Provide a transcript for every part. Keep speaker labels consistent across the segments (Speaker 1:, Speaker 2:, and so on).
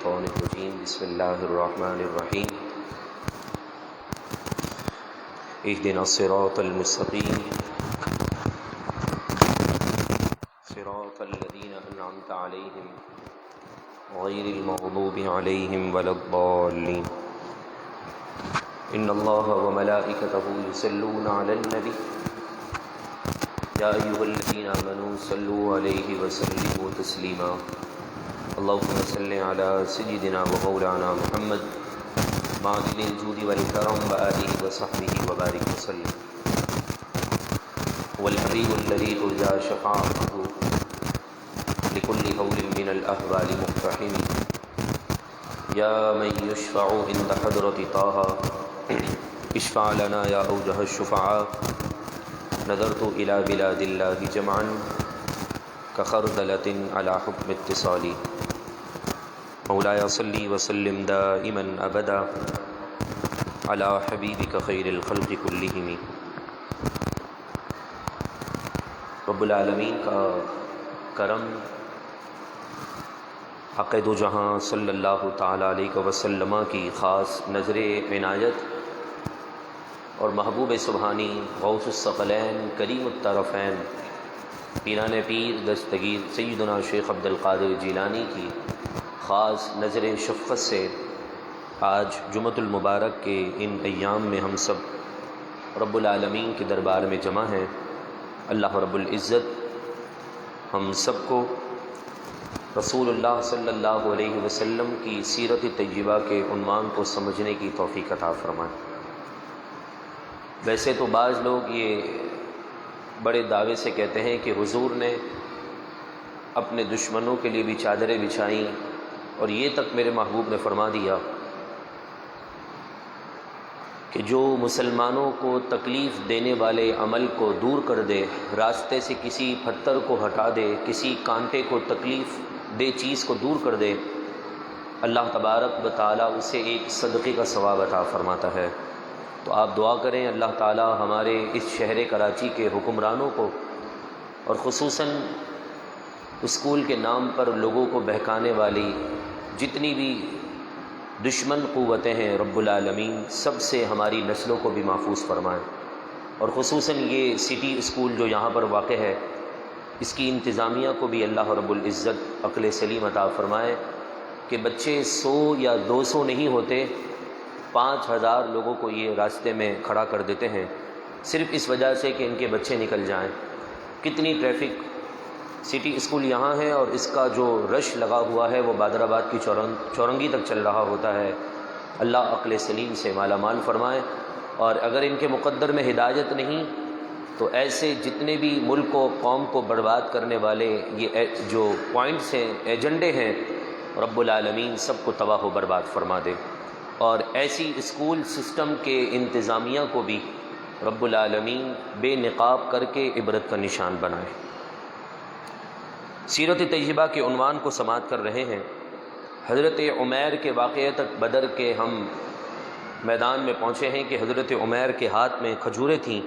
Speaker 1: الشيطان الرجيم بسم الله الرحمن الرحيم اهدنا الصراط المستقيم صراط الذين أنعمت عليهم غير المغضوب عليهم ولا الضالين إن الله وملائكته يصلون على النبي يا أيها الذين آمنوا صلوا عليه وسلموا تسليما اللهم صل على سيدنا ومولانا محمد معدن الجود والكرم وآله وصحبه وبارك وسلم والحبيب الذي ترجى شفاعته لكل هول من الأهوال مقتحم يا من يشفع عند حضرة طه اشفع لنا يا أوجه الشفعاء نظرت إلى بلاد الله جمعا كخردلة على حكم اتصالي مولاي صلي وسلم دائما أبدا على حبيبك خير الخلق كلهم. رب العالمین کا کرم حق دو جہاں صلی اللہ تعالیٰ علیہ وسلم کی خاص نظر عنایت اور محبوب سبحانی غوث الثقلین کریم الطرفین پیران پیر دستگیر سیدنا شیخ عبد القادر جیلانی کی خاص نظر شفقت سے آج جمعۃ المبارک کے ان ایام میں ہم سب رب العالمین کے دربار میں جمع ہیں. اللہ رب العزت ہم سب کو رسول اللہ صلی اللہ علیہ وسلم کی سیرت طیبہ کے عنوان کو سمجھنے کی توفیق عطا فرمائے. ویسے تو بعض لوگ یہ بڑے دعوے سے کہتے ہیں کہ حضور نے اپنے دشمنوں کے لیے بھی چادریں بچھائیں اور یہ تک میرے محبوب نے فرما دیا کہ جو مسلمانوں کو تکلیف دینے والے عمل کو دور کر دے، راستے سے کسی پتھر کو ہٹا دے، کسی کانٹے کو تکلیف دے چیز کو دور کر دے، اللہ تبارک و تعالیٰ اسے ایک صدقے کا ثواب عطا فرماتا ہے. تو آپ دعا کریں اللہ تعالیٰ ہمارے اس شہر کراچی کے حکمرانوں کو اور خصوصاً اسکول کے نام پر لوگوں کو بہکانے والی جتنی بھی دشمن قوتیں ہیں رب العالمین سب سے ہماری نسلوں کو بھی محفوظ فرمائیں. اور خصوصاً یہ سٹی اسکول جو یہاں پر واقع ہے اس کی انتظامیہ کو بھی اللہ رب العزت عقل سلیم عطا فرمائے کہ بچے 100 یا 200 نہیں ہوتے، 5000 لوگوں کو یہ راستے میں کھڑا کر دیتے ہیں صرف اس وجہ سے کہ ان کے بچے نکل جائیں. کتنی ٹریفک سٹی اسکول یہاں ہے اور اس کا جو رش لگا ہوا ہے وہ بادر آباد کی چورنگی تک چل رہا ہوتا ہے. اللہ عقل سلیم سے مالا مال فرمائے. اور اگر ان کے مقدر میں ہدایت نہیں تو ایسے جتنے بھی ملک و قوم کو برباد کرنے والے یہ جو پوائنٹس ہیں، ایجنڈے ہیں، رب العالمین سب کو تباہ و برباد فرما دے. اور ایسی اسکول سسٹم کے انتظامیہ کو بھی رب العالمین بے نقاب کر کے عبرت کا نشان بنائے. سیرت طیبہ کے عنوان کو سماعت کر رہے ہیں. حضرت عمیر کے واقعے تک بدر کے ہم میدان میں پہنچے ہیں کہ حضرت عمیر کے ہاتھ میں کھجوریں تھیں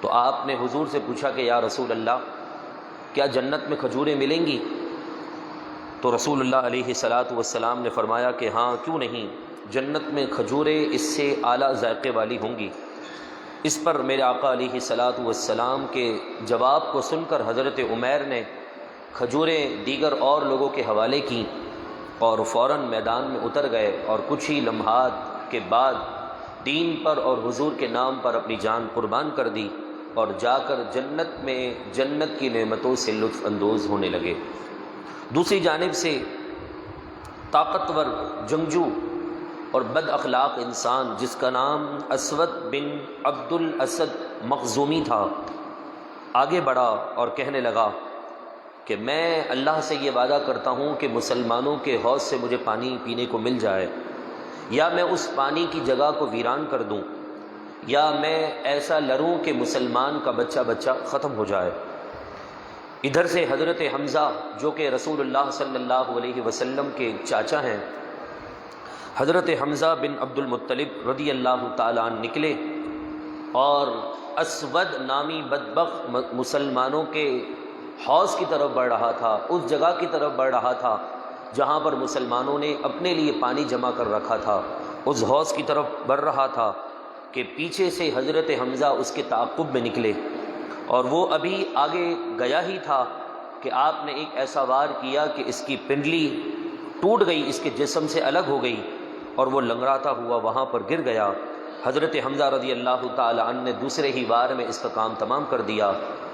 Speaker 1: تو آپ نے حضور سے پوچھا کہ یا رسول اللہ کیا جنت میں کھجوریں ملیں گی؟ تو رسول اللہ علیہ والسلام نے فرمایا کہ ہاں کیوں نہیں، جنت میں کھجوریں اس سے اعلیٰ ذائقے والی ہوں گی. اس پر میرے آقا علیہ والسلام کے جواب کو سن کر حضرت عمیر نے کھجوریں دیگر اور لوگوں کے حوالے کی اور فوراً میدان میں اتر گئے اور کچھ ہی لمحات کے بعد دین پر اور حضور کے نام پر اپنی جان قربان کر دی اور جا کر جنت میں جنت کی نعمتوں سے لطف اندوز ہونے لگے. دوسری جانب سے طاقتور جنگجو اور بد اخلاق انسان جس کا نام اسود بن عبد الاسد مخزومی تھا آگے بڑھا اور کہنے لگا کہ میں اللہ سے یہ وعدہ کرتا ہوں کہ مسلمانوں کے حوض سے مجھے پانی پینے کو مل جائے، یا میں اس پانی کی جگہ کو ویران کر دوں، یا میں ایسا لڑوں کہ مسلمان کا بچہ ختم ہو جائے. ادھر سے حضرت حمزہ جو کہ رسول اللہ صلی اللہ علیہ وسلم کے چاچا ہیں، حضرت حمزہ بن عبد المطلب رضی اللہ تعالیٰ عنہ نکلے اور اسود نامی بدبخت مسلمانوں کے حوض کی طرف بڑھ رہا تھا، اس جگہ کی طرف بڑھ رہا تھا جہاں پر مسلمانوں نے اپنے لیے پانی جمع کر رکھا تھا، اس حوض کی طرف بڑھ رہا تھا کہ پیچھے سے حضرت حمزہ اس کے تعاقب میں نکلے، اور وہ ابھی آگے گیا ہی تھا کہ آپ نے ایک ایسا وار کیا کہ اس کی پنڈلی ٹوٹ گئی، اس کے جسم سے الگ ہو گئی، اور وہ لنگڑاتا ہوا وہاں پر گر گیا۔ حضرت حمزہ رضی اللہ تعالی عنہ نے دوسرے ہی وار میں اس کا کام تمام کر دیا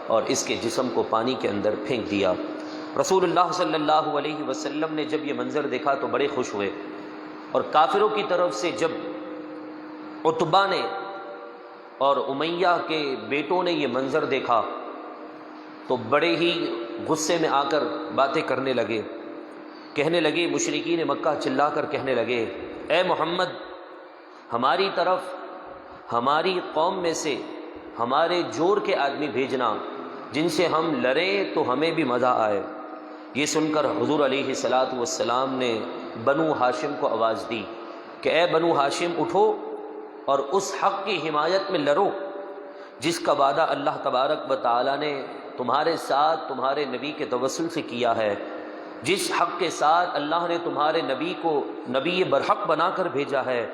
Speaker 1: اور اس کے جسم کو پانی کے اندر پھینک دیا۔ رسول اللہ صلی اللہ علیہ وسلم نے جب یہ منظر دیکھا تو بڑے خوش ہوئے، اور کافروں کی طرف سے جب عتبہ نے اور امیہ کے بیٹوں نے یہ منظر دیکھا تو بڑے ہی غصے میں آ کر باتیں کرنے لگے، کہنے لگے، مشرکین مکہ چلا کر کہنے لگے، اے محمد، ہماری طرف ہماری قوم میں سے ہمارے جور کے آدمی بھیجنا جن سے ہم لڑیں تو ہمیں بھی مزہ آئے۔ یہ سن کر حضور علیہ الصلاۃ والسلام نے بنو ہاشم کو آواز دی کہ اے بنو ہاشم، اٹھو اور اس حق کی حمایت میں لڑو جس کا وعدہ اللہ تبارک و تعالی نے تمہارے ساتھ تمہارے نبی کے توسل سے کیا ہے، جس حق کے ساتھ اللہ نے تمہارے نبی کو نبی برحق بنا کر بھیجا ہے،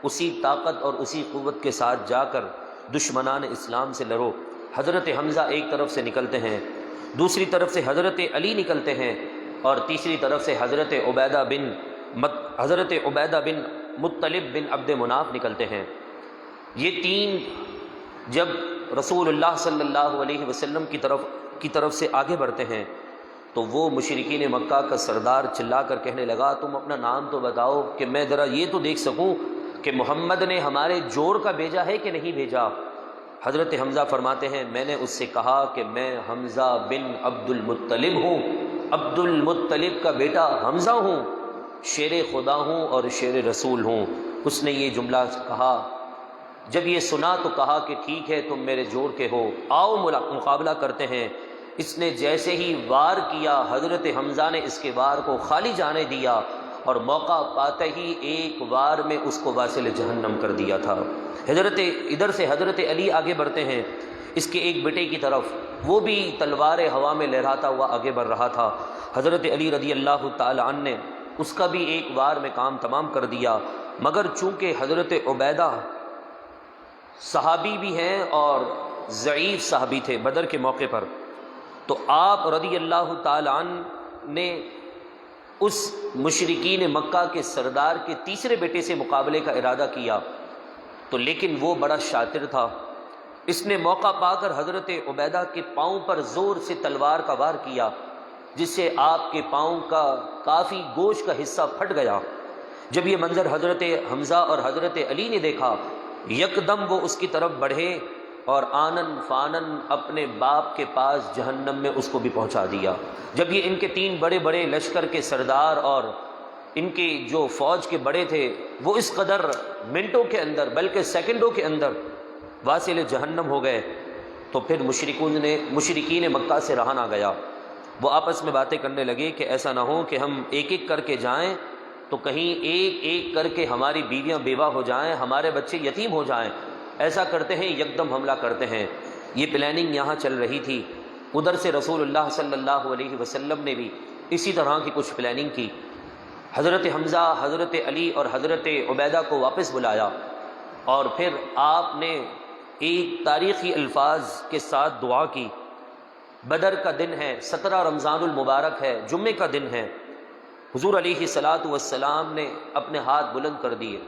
Speaker 1: اسی طاقت اور اسی قوت کے ساتھ جا کر دشمنان اسلام سے لڑو۔ حضرت حمزہ ایک طرف سے نکلتے ہیں، دوسری طرف سے حضرت علی نکلتے ہیں، اور تیسری طرف سے حضرت عبیدہ بن مطلب بن عبد مناف نکلتے ہیں۔ یہ تین جب رسول اللہ صلی اللہ علیہ وسلم کی طرف سے آگے بڑھتے ہیں تو وہ مشرکین مکہ کا سردار چلا کر کہنے لگا، تم اپنا نام تو بتاؤ کہ میں ذرا یہ تو دیکھ سکوں کہ محمد نے ہمارے جوڑ کا بھیجا ہے کہ نہیں بھیجا۔ حضرت حمزہ فرماتے ہیں، میں نے اس سے کہا کہ میں حمزہ بن عبد المطلب ہوں، عبد المطلب کا بیٹا حمزہ ہوں، شیر خدا ہوں اور شیر رسول ہوں۔ اس نے یہ جملہ کہا، جب یہ سنا تو کہا کہ ٹھیک ہے، تم میرے جوڑ کے ہو، آؤ مقابلہ کرتے ہیں۔ اس نے جیسے ہی وار کیا، حضرت حمزہ نے اس کے وار کو خالی جانے دیا اور موقع پاتے ہی ایک وار میں اس کو واصل جہنم کر دیا تھا۔ ادھر سے حضرت علی آگے بڑھتے ہیں اس کے ایک بیٹے کی طرف، وہ بھی تلوار ہوا میں لہراتا ہوا آگے بڑھ رہا تھا۔ حضرت علی رضی اللہ تعالی عنہ نے اس کا بھی ایک وار میں کام تمام کر دیا، مگر چونکہ حضرت عبیدہ صحابی بھی ہیں اور ضعیف صحابی تھے بدر کے موقع پر، تو آپ رضی اللہ تعالی عنہ نے اس مشرکین مکہ کے سردار کے تیسرے بیٹے سے مقابلے کا ارادہ کیا، تو لیکن وہ بڑا شاطر تھا، اس نے موقع پا کر حضرت عبیدہ کے پاؤں پر زور سے تلوار کا وار کیا، جس سے آپ کے پاؤں کا کافی گوشت کا حصہ پھٹ گیا۔ جب یہ منظر حضرت حمزہ اور حضرت علی نے دیکھا، یکدم وہ اس کی طرف بڑھے اور آنن فانن اپنے باپ کے پاس جہنم میں اس کو بھی پہنچا دیا۔ جب یہ ان کے تین بڑے بڑے لشکر کے سردار اور ان کے جو فوج کے بڑے تھے وہ اس قدر منٹوں کے اندر بلکہ سیکنڈوں کے اندر واصل جہنم ہو گئے، تو پھر مشرکین مکہ سے رہا نہ گیا۔ وہ آپس میں باتیں کرنے لگے کہ ایسا نہ ہو کہ ہم ایک ایک کر کے جائیں تو کہیں ایک ایک کر کے ہماری بیویاں بیوہ ہو جائیں، ہمارے بچے یتیم ہو جائیں، ایسا کرتے ہیں یکدم حملہ کرتے ہیں۔ یہ پلاننگ یہاں چل رہی تھی، ادھر سے رسول اللہ صلی اللہ علیہ وسلم نے بھی اسی طرح کی کچھ پلاننگ کی۔ حضرت حمزہ، حضرت علی اور حضرت عبیدہ کو واپس بلایا، اور پھر آپ نے ایک تاریخی الفاظ کے ساتھ دعا کی۔ بدر کا دن ہے، 17 رمضان المبارک ہے، جمعے کا دن ہے۔ حضور علیہ الصلاۃ والسلام نے اپنے ہاتھ بلند کر دیے۔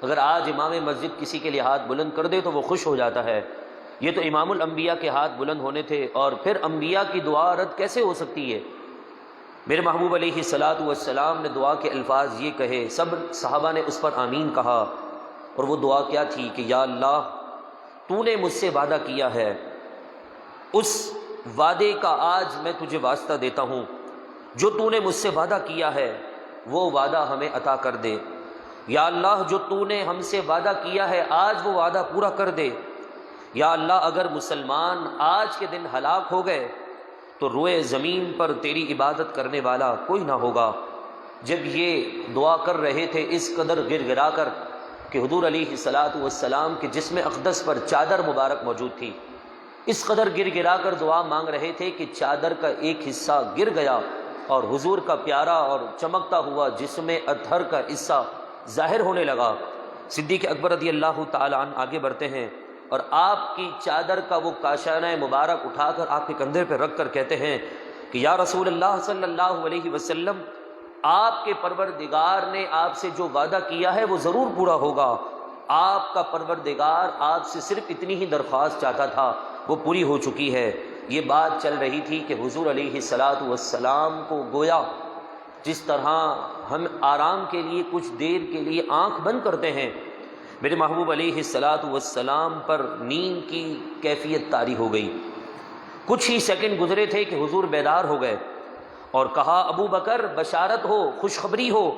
Speaker 1: اگر آج امام مسجد کسی کے لیے ہاتھ بلند کر دے تو وہ خوش ہو جاتا ہے، یہ تو امام الانبیاء کے ہاتھ بلند ہونے تھے، اور پھر انبیاء کی دعا رد کیسے ہو سکتی ہے؟ میرے محبوب علیہ الصلاۃ والسلام نے دعا کے الفاظ یہ کہے، سب صحابہ نے اس پر آمین کہا، اور وہ دعا کیا تھی کہ یا اللہ، تو نے مجھ سے وعدہ کیا ہے، اس وعدے کا آج میں تجھے واسطہ دیتا ہوں، جو تو نے مجھ سے وعدہ کیا ہے وہ وعدہ ہمیں عطا کر دے۔ یا اللہ، جو تو نے ہم سے وعدہ کیا ہے آج وہ وعدہ پورا کر دے۔ یا اللہ، اگر مسلمان آج کے دن ہلاک ہو گئے تو روئے زمین پر تیری عبادت کرنے والا کوئی نہ ہوگا۔ جب یہ دعا کر رہے تھے اس قدر گر گرا کر کہ حضور علیہ الصلاۃ والسلام کے جسم اقدس پر چادر مبارک موجود تھی، اس قدر گر گرا کر دعا مانگ رہے تھے کہ چادر کا ایک حصہ گر گیا، اور حضور کا پیارا اور چمکتا ہوا جسم اطہر کا حصہ ظاہر ہونے لگا۔ صدیق اکبر رضی اللہ تعالی عنہ آگے بڑھتے ہیں اور آپ کی چادر کا وہ کاشانہ مبارک اٹھا کر آپ کے کندھے پہ رکھ کر کہتے ہیں کہ یا رسول اللہ صلی اللہ علیہ وسلم، آپ کے پروردگار نے آپ سے جو وعدہ کیا ہے وہ ضرور پورا ہوگا۔ آپ کا پروردگار آپ سے صرف اتنی ہی درخواست چاہتا تھا، وہ پوری ہو چکی ہے۔ یہ بات چل رہی تھی کہ حضور علیہ الصلاۃ والسلام کو گویا جس طرح ہم آرام کے لیے کچھ دیر کے لیے آنکھ بند کرتے ہیں، میرے محبوب علیہ الصلاۃ والسلام پر نیند کی کیفیت طاری ہو گئی۔ کچھ ہی سیکنڈ گزرے تھے کہ حضور بیدار ہو گئے اور کہا ابو بکر بشارت ہو، خوشخبری ہو،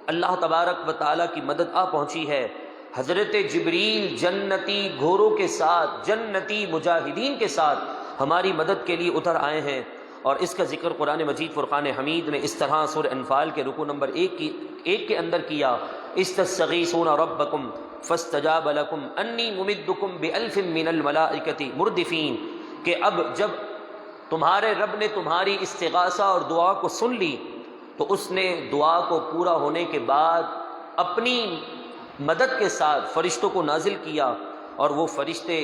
Speaker 1: اللہ تبارک و تعالیٰ کی مدد آ پہنچی ہے۔ حضرت جبریل جنتی گھوڑوں کے ساتھ، جنتی مجاہدین کے ساتھ ہماری مدد کے لیے اتر آئے ہیں۔ اور اس کا ذکر قرآن مجید فرقان حمید نے اس طرح سورہ انفال کے رکوع نمبر 1 کے اندر کیا، استستغیثون ربکم فاستجاب لکم انی ممدکم بألف من الملائکۃ مردفین، کہ اب جب تمہارے رب نے تمہاری استغاثہ اور دعا کو سن لی تو اس نے دعا کو پورا ہونے کے بعد اپنی مدد کے ساتھ فرشتوں کو نازل کیا، اور وہ فرشتے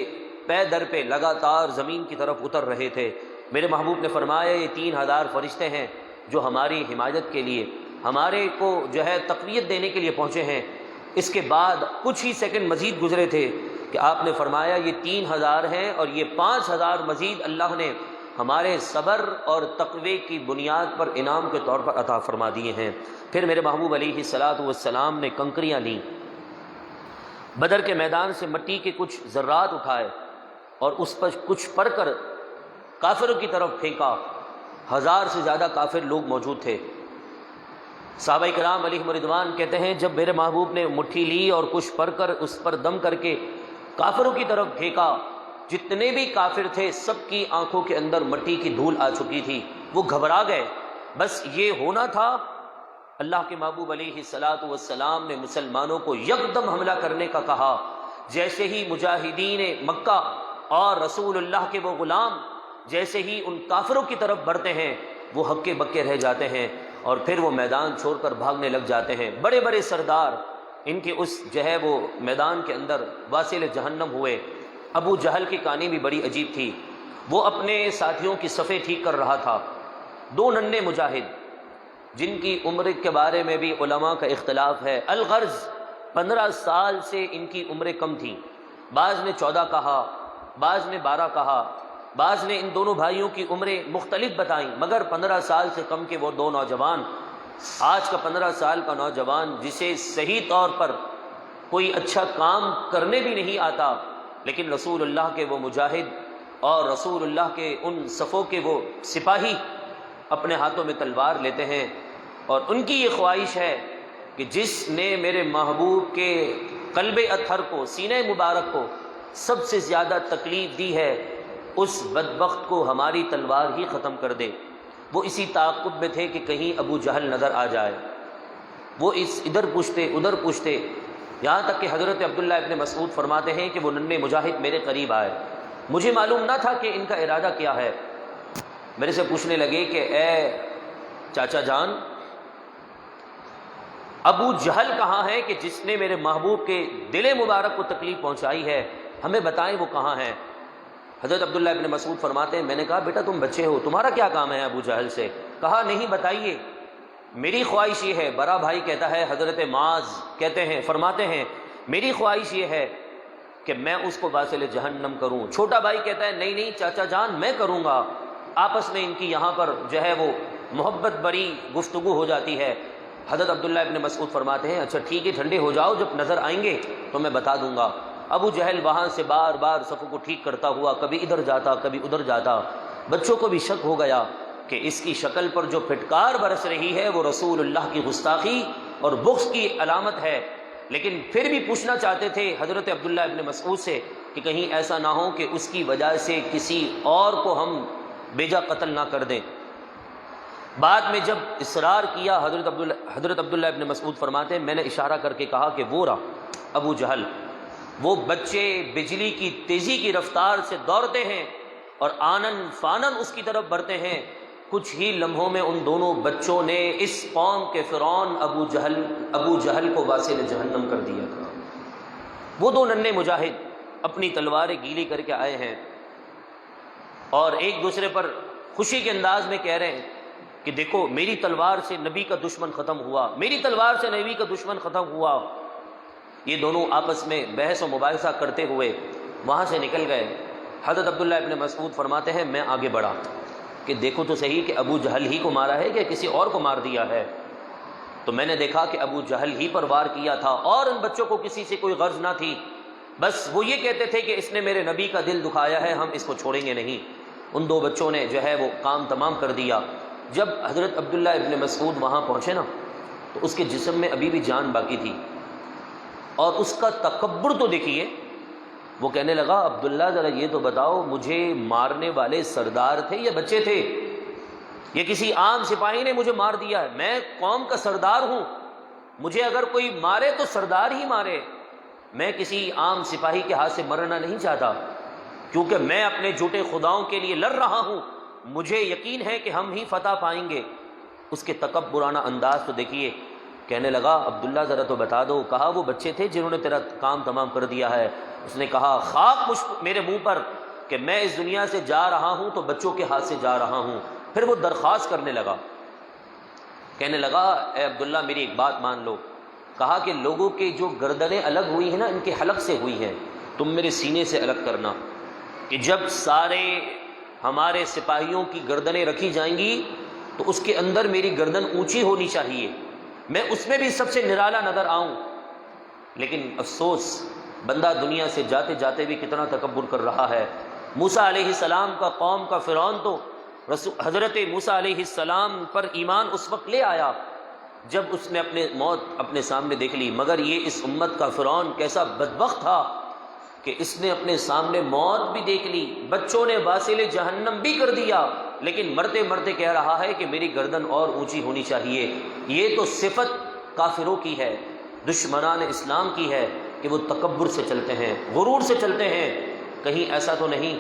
Speaker 1: پے در پہ لگاتار زمین کی طرف اتر رہے تھے۔ میرے محبوب نے فرمایا یہ 3000 فرشتے ہیں جو ہماری حمایت کے لیے، ہمارے کو جو ہے تقویت دینے کے لیے پہنچے ہیں۔ اس کے بعد کچھ ہی سیکنڈ مزید گزرے تھے کہ آپ نے فرمایا یہ 3000 ہیں اور یہ 5000 مزید اللہ نے ہمارے صبر اور تقوی کی بنیاد پر انعام کے طور پر عطا فرما دیے ہیں۔ پھر میرے محبوب علیہ الصلاۃ والسلام نے کنکریاں لیں، بدر کے میدان سے مٹی کے کچھ ذرات اٹھائے اور اس پر کچھ پڑھ کر کافروں کی طرف پھینکا۔ 1000 سے زیادہ کافر لوگ موجود تھے۔ صحابہ کرام علیہم رضوان کہتے ہیں جب میرے محبوب نے مٹھی لی اور کچھ پڑھ کر اس پر دم کر کے کافروں کی طرف پھینکا، جتنے بھی کافر تھے سب کی آنکھوں کے اندر مٹی کی دھول آ چکی تھی، وہ گھبرا گئے۔ بس یہ ہونا تھا، اللہ کے محبوب علیہ الصلاۃ والسلام نے مسلمانوں کو یکدم حملہ کرنے کا کہا۔ جیسے ہی مجاہدین مکہ اور رسول اللہ کے وہ غلام جیسے ہی ان کافروں کی طرف بڑھتے ہیں وہ ہکے بکے رہ جاتے ہیں اور پھر وہ میدان چھوڑ کر بھاگنے لگ جاتے ہیں۔ بڑے بڑے سردار ان کے اس جو ہے وہ میدان کے اندر واصل جہنم ہوئے۔ ابو جہل کی کہانی بھی بڑی عجیب تھی۔ وہ اپنے ساتھیوں کی صفیں ٹھیک کر رہا تھا۔ 2 ننھے مجاہد جن کی عمر کے بارے میں بھی علماء کا اختلاف ہے، الغرض 15 سال سے ان کی عمریں کم تھیں، بعض نے 14 کہا، بعض نے 12 کہا، بعض نے ان دونوں بھائیوں کی عمریں مختلف بتائیں، مگر 15 سال سے کم کے وہ 2 نوجوان۔ آج کا 15 سال کا نوجوان جسے صحیح طور پر کوئی اچھا کام کرنے بھی نہیں آتا، لیکن رسول اللہ کے وہ مجاہد اور رسول اللہ کے ان صفوں کے وہ سپاہی اپنے ہاتھوں میں تلوار لیتے ہیں، اور ان کی یہ خواہش ہے کہ جس نے میرے محبوب کے قلب اطہر کو، سینہ مبارک کو سب سے زیادہ تکلیف دی ہے، اس بدبخت کو ہماری تلوار ہی ختم کر دے۔ وہ اسی تعاقب میں تھے کہ کہیں ابو جہل نظر آ جائے۔ وہ ادھر پوچھتے ادھر پوچھتے، یہاں تک کہ حضرت عبداللہ ابن مسعود فرماتے ہیں کہ وہ ننھے مجاہد میرے قریب آئے، مجھے معلوم نہ تھا کہ ان کا ارادہ کیا ہے۔ میرے سے پوچھنے لگے کہ اے چاچا جان، ابو جہل کہاں ہے کہ جس نے میرے محبوب کے دل مبارک کو تکلیف پہنچائی ہے، ہمیں بتائیں وہ کہاں ہے۔ حضرت عبداللہ ابن مسعود فرماتے ہیں میں نے کہا بیٹا تم بچے ہو، تمہارا کیا کام ہے ابو جہل سے؟ کہا نہیں بتائیے، میری خواہش یہ ہے۔ بڑا بھائی کہتا ہے، حضرت معاذ کہتے ہیں فرماتے ہیں میری خواہش یہ ہے کہ میں اس کو واصل جہنم کروں۔ چھوٹا بھائی کہتا ہے نہیں نہیں چاچا جان میں کروں گا۔ آپس میں ان کی یہاں پر جو ہے وہ محبت بری گفتگو ہو جاتی ہے۔ حضرت عبداللہ ابن مسعود فرماتے ہیں اچھا ٹھیک ہے ٹھنڈے ہو جاؤ، جب نظر آئیں گے تو میں بتا دوں گا۔ ابو جہل وہاں سے بار بار صفوں کو ٹھیک کرتا ہوا کبھی ادھر جاتا کبھی ادھر جاتا۔ بچوں کو بھی شک ہو گیا کہ اس کی شکل پر جو پھٹکار برس رہی ہے وہ رسول اللہ کی گستاخی اور بغض کی علامت ہے، لیکن پھر بھی پوچھنا چاہتے تھے حضرت عبداللہ ابن مسعود سے کہ کہیں ایسا نہ ہو کہ اس کی وجہ سے کسی اور کو ہم بیجا قتل نہ کر دیں۔ بعد میں جب اصرار کیا حضرت عبداللہ ابن مسعود فرماتے ہیں میں نے اشارہ کر کے کہا کہ وہ رہا ابو جہل۔ وہ بچے بجلی کی تیزی کی رفتار سے دوڑتے ہیں اور آنن فانن اس کی طرف بڑھتے ہیں۔ کچھ ہی لمحوں میں ان دونوں بچوں نے اس قوم کے فرعون ابو جہل کو واصل جہنم کر دیا تھا۔ وہ دو ننھے مجاہد اپنی تلواریں گیلی کر کے آئے ہیں اور ایک دوسرے پر خوشی کے انداز میں کہہ رہے ہیں کہ دیکھو میری تلوار سے نبی کا دشمن ختم ہوا، میری تلوار سے نبی کا دشمن ختم ہوا۔ یہ دونوں آپس میں بحث و مباحثہ کرتے ہوئے وہاں سے نکل گئے۔ حضرت عبداللہ ابن مسعود فرماتے ہیں میں آگے بڑھا کہ دیکھو تو صحیح کہ ابو جہل ہی کو مارا ہے کہ کسی اور کو مار دیا ہے۔ تو میں نے دیکھا کہ ابو جہل ہی پر وار کیا تھا اور ان بچوں کو کسی سے کوئی غرض نہ تھی، بس وہ یہ کہتے تھے کہ اس نے میرے نبی کا دل دکھایا ہے، ہم اس کو چھوڑیں گے نہیں۔ ان دو بچوں نے جو ہے وہ کام تمام کر دیا۔ جب حضرت عبداللہ ابن مسعود وہاں پہنچے نا تو اس کے جسم میں ابھی بھی جان باقی تھی، اور اس کا تکبر تو دیکھیے۔ وہ کہنے لگا عبداللہ ذرا یہ تو بتاؤ مجھے مارنے والے سردار تھے یا بچے تھے؟ یہ کسی عام سپاہی نے مجھے مار دیا ہے، میں قوم کا سردار ہوں، مجھے اگر کوئی مارے تو سردار ہی مارے، میں کسی عام سپاہی کے ہاتھ سے مرنا نہیں چاہتا، کیونکہ میں اپنے جھوٹے خداؤں کے لیے لڑ رہا ہوں، مجھے یقین ہے کہ ہم ہی فتح پائیں گے۔ اس کے تکبرانہ انداز تو دیکھیے۔ کہنے لگا عبداللہ ذرا تو بتا دو، کہا وہ بچے تھے جنہوں نے تیرا کام تمام کر دیا ہے۔ اس نے کہا خاک میرے منہ پر کہ میں اس دنیا سے جا رہا ہوں تو بچوں کے ہاتھ سے جا رہا ہوں۔ پھر وہ درخواست کرنے لگا، کہنے لگا اے عبداللہ میری ایک بات مان لو۔ کہا کہ لوگوں کے جو گردنیں الگ ہوئی ہیں نا ان کے حلق سے ہوئی ہیں، تم میرے سینے سے الگ کرنا، کہ جب سارے ہمارے سپاہیوں کی گردنیں رکھی جائیں گی تو اس کے اندر میری گردن اونچی ہونی چاہیے، میں اس میں بھی سب سے نرالا نظر آؤں۔ لیکن افسوس بندہ دنیا سے جاتے جاتے بھی کتنا تکبر کر رہا ہے۔ موسیٰ علیہ السلام کا قوم کا فرعون تو حضرت موسیٰ علیہ السلام پر ایمان اس وقت لے آیا جب اس نے اپنے موت اپنے سامنے دیکھ لی، مگر یہ اس امت کا فرعون کیسا بدبخت تھا کہ اس نے اپنے سامنے موت بھی دیکھ لی، بچوں نے واصل جہنم بھی کر دیا، لیکن مرتے مرتے کہہ رہا ہے کہ میری گردن اور اونچی ہونی چاہیے۔ یہ تو صفت کافروں کی ہے، دشمنان اسلام کی ہے کہ وہ تکبر سے چلتے ہیں، غرور سے چلتے ہیں۔ کہیں ایسا تو نہیں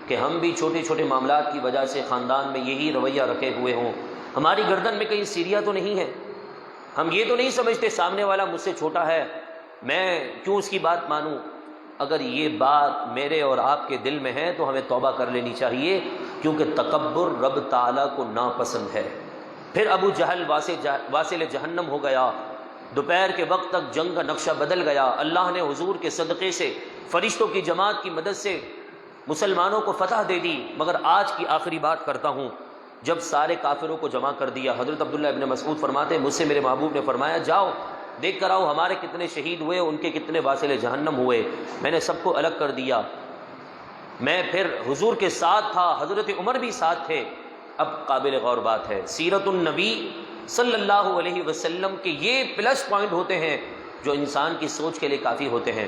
Speaker 1: کہ ہم بھی چھوٹے چھوٹے معاملات کی وجہ سے خاندان میں یہی رویہ رکھے ہوئے ہوں؟ ہماری گردن میں کہیں سیریہ تو نہیں ہے؟ ہم یہ تو نہیں سمجھتے سامنے والا مجھ سے چھوٹا ہے، میں کیوں اس کی بات مانوں؟ اگر یہ بات میرے اور آپ کے دل میں ہے تو ہمیں توبہ کر لینی چاہیے، کیونکہ تکبر رب تعالیٰ کو ناپسند ہے۔ پھر ابو جہل واصل جہنم ہو گیا۔ دوپہر کے وقت تک جنگ کا نقشہ بدل گیا۔ اللہ نے حضور کے صدقے سے فرشتوں کی جماعت کی مدد سے مسلمانوں کو فتح دے دی۔ مگر آج کی آخری بات کرتا ہوں، جب سارے کافروں کو جمع کر دیا، حضرت عبداللہ ابن مسعود فرماتے ہیں مجھ سے میرے محبوب نے فرمایا جاؤ دیکھ کر آؤ ہمارے کتنے شہید ہوئے، ان کے کتنے واصل جہنم ہوئے۔ میں نے سب کو الگ کر دیا، میں پھر حضور کے ساتھ تھا، حضرت عمر بھی ساتھ تھے۔ اب قابل غور بات ہے، سیرت النبی صلی اللہ علیہ وسلم کے یہ پلس پوائنٹ ہوتے ہیں جو انسان کی سوچ کے لیے کافی ہوتے ہیں۔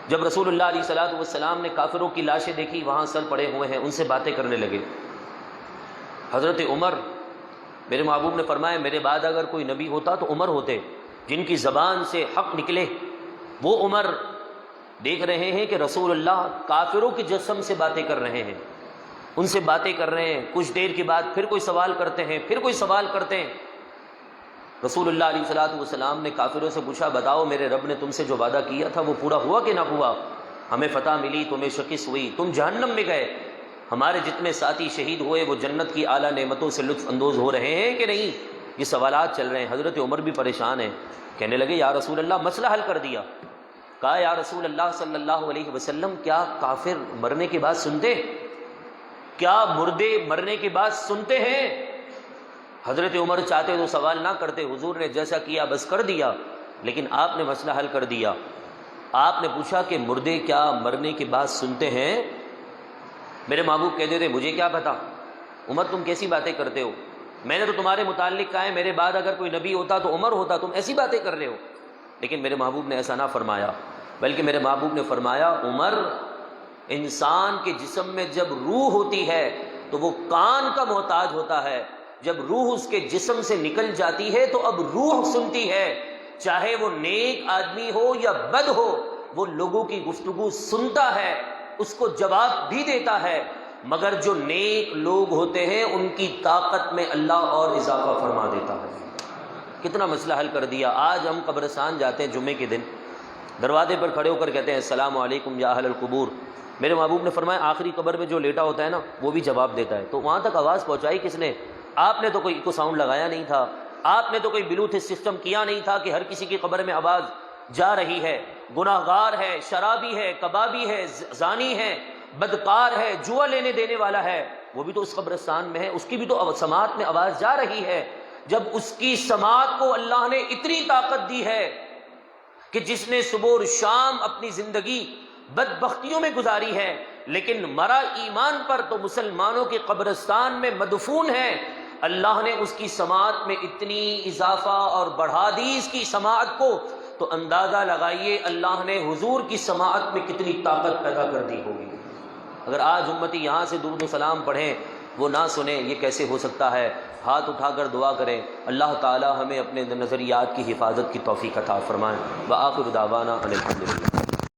Speaker 1: جب رسول اللہ علیہ الصلوۃ والسلام نے کافروں کی لاشیں دیکھی، وہاں سر پڑے ہوئے ہیں، ان سے باتیں کرنے لگے۔ حضرت عمر، میرے محبوب نے فرمایا میرے بعد اگر کوئی نبی ہوتا تو عمر ہوتے، جن کی زبان سے حق نکلے وہ عمر۔ دیکھ رہے ہیں کہ رسول اللہ کافروں کے جسم سے باتیں کر رہے ہیں، ان سے باتیں کر رہے ہیں، کچھ دیر کے بعد پھر کوئی سوال کرتے ہیں، پھر کوئی سوال کرتے ہیں۔ رسول اللہ علیہ الصلوۃ والسلام نے کافروں سے پوچھا بتاؤ میرے رب نے تم سے جو وعدہ کیا تھا وہ پورا ہوا کہ نہ ہوا؟ ہمیں فتح ملی، تمہیں شکست ہوئی، تم جہنم میں گئے، ہمارے جتنے ساتھی شہید ہوئے وہ جنت کی اعلیٰ نعمتوں سے لطف اندوز ہو رہے ہیں کہ نہیں؟ یہ سوالات چل رہے ہیں۔ حضرت عمر بھی پریشان ہیں، کہنے لگے یا رسول اللہ مسئلہ حل کر دیا۔ کہا یا رسول اللہ صلی اللہ علیہ وسلم کیا کافر مرنے کے بعد سنتے؟ کیا مردے مرنے کے بعد سنتے ہیں؟ حضرت عمر چاہتے تو سوال نہ کرتے، حضور نے جیسا کیا بس کر دیا، لیکن آپ نے مسئلہ حل کر دیا۔ آپ نے پوچھا کہ مردے کیا مرنے کے بعد سنتے ہیں؟ میرے محبوب کہتے تھے مجھے کیا پتا، عمر تم کیسی باتیں کرتے ہو، میں نے تو تمہارے متعلق کہا ہے میرے بعد اگر کوئی نبی ہوتا تو عمر ہوتا، تم ایسی باتیں کر رہے ہو۔ لیکن میرے محبوب نے ایسا نہ فرمایا، بلکہ میرے محبوب نے فرمایا عمر، انسان کے جسم میں جب روح ہوتی ہے تو وہ کان کا محتاج ہوتا ہے، جب روح اس کے جسم سے نکل جاتی ہے تو اب روح سنتی ہے، چاہے وہ نیک آدمی ہو یا بد ہو، وہ لوگوں کی گفتگو سنتا ہے، اس کو جواب بھی دیتا ہے۔ مگر جو نیک لوگ ہوتے ہیں ان کی طاقت میں اللہ اور اضافہ فرما دیتا ہے۔ کتنا مسئلہ حل کر دیا۔ آج ہم قبرستان جاتے ہیں جمعے کے دن، دروازے پر کھڑے ہو کر کہتے ہیں السلام علیکم یا اہل القبور۔ میرے محبوب نے فرمایا آخری قبر میں جو لیٹا ہوتا ہے نا وہ بھی جواب دیتا ہے۔ تو وہاں تک آواز پہنچائی کس نے؟ آپ نے تو کوئی ایکو ساؤنڈ لگایا نہیں تھا، آپ نے تو کوئی بلوٹوتھ سسٹم کیا نہیں تھا کہ ہر کسی کی قبر میں آواز جا رہی ہے۔ گناہ گار ہے، شرابی ہے، کبابی ہے، زانی ہے، بدکار ہے، جوا لینے دینے والا ہے، وہ بھی تو اس قبرستان میں ہے، اس کی بھی تو سماعت میں آواز جا رہی ہے۔ جب اس کی سماعت کو اللہ نے اتنی طاقت دی ہے کہ جس نے صبح اور شام اپنی زندگی بدبختیوں میں گزاری ہے لیکن مرا ایمان پر، تو مسلمانوں کے قبرستان میں مدفون ہے، اللہ نے اس کی سماعت میں اتنی اضافہ اور بڑھا دی اس کی سماعت کو، تو اندازہ لگائیے اللہ نے حضور کی سماعت میں کتنی طاقت پیدا کر دی ہوگی۔ اگر آج امتی یہاں سے درود و سلام پڑھیں وہ نہ سنیں، یہ کیسے ہو سکتا ہے؟ ہاتھ اٹھا کر دعا کریں اللہ تعالی ہمیں اپنے نظریات کی حفاظت کی توفیق عطا فرمائیں۔ وآخر دعوانا ان الحمد للہ۔